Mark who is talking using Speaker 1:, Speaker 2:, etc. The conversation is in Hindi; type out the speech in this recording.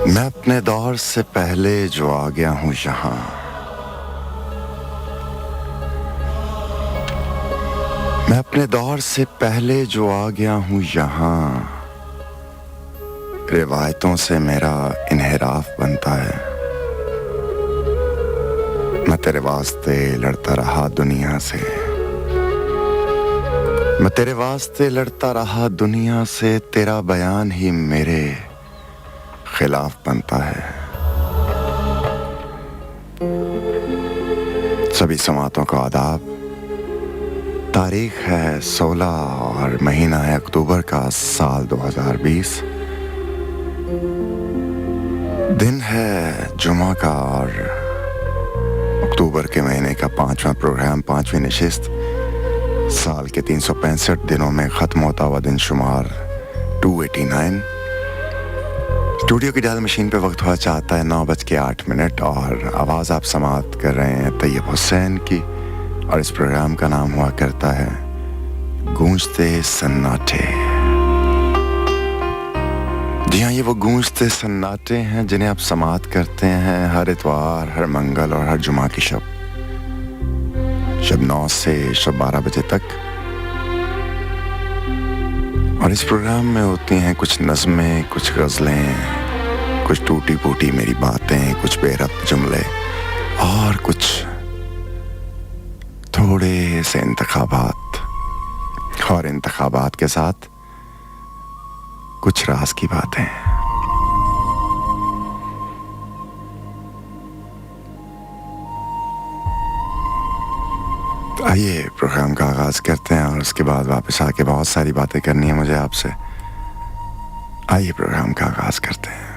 Speaker 1: मैं अपने दौर से पहले जो आ गया हूँ यहाँ, मैं अपने दौर से पहले जो आ गया हूँ यहाँ, रिवायतों से मेरा इन्हिराफ बनता है। मैं तेरे वास्ते लड़ता रहा दुनिया से, मैं तेरे वास्ते लड़ता रहा दुनिया से, तेरा बयान ही मेरे खिलाफ बनता है। सभी समातों का आदाब। तारीख है 16 और महीना है अक्टूबर का साल 2020। दिन है जुमा का और अक्टूबर के महीने का 5वां प्रोग्राम, 5वीं नशिस्त। साल के 365 दिनों में ख़त्म होता हुआ दिन शुमार 289। स्टूडियो की डायल मशीन पे वक्त हुआ चाहता है 9:08 और आवाज़ आप समात कर रहे हैं तैयब हुसैन की, और इस प्रोग्राम का नाम हुआ करता है गूंजते सन्नाटे। जी हाँ, ये वो गूंजते सन्नाटे हैं जिन्हें आप समात करते हैं हर इतवार, हर मंगल और हर जुमा की शब 9 से शब 12 बजे तक। और इस प्रोग्राम में होती हैं कुछ नज़में, कुछ गज़लें, कुछ टूटी फूटी मेरी बातें, कुछ बेरब्त जुमले और कुछ थोड़े से इंतखाबात, और इंतखाबात के साथ कुछ राज की बातें। आइए प्रोग्राम का आगाज करते हैं और उसके बाद वापस आके बहुत सारी बातें करनी है मुझे आपसे। आइए प्रोग्राम का आगाज करते हैं।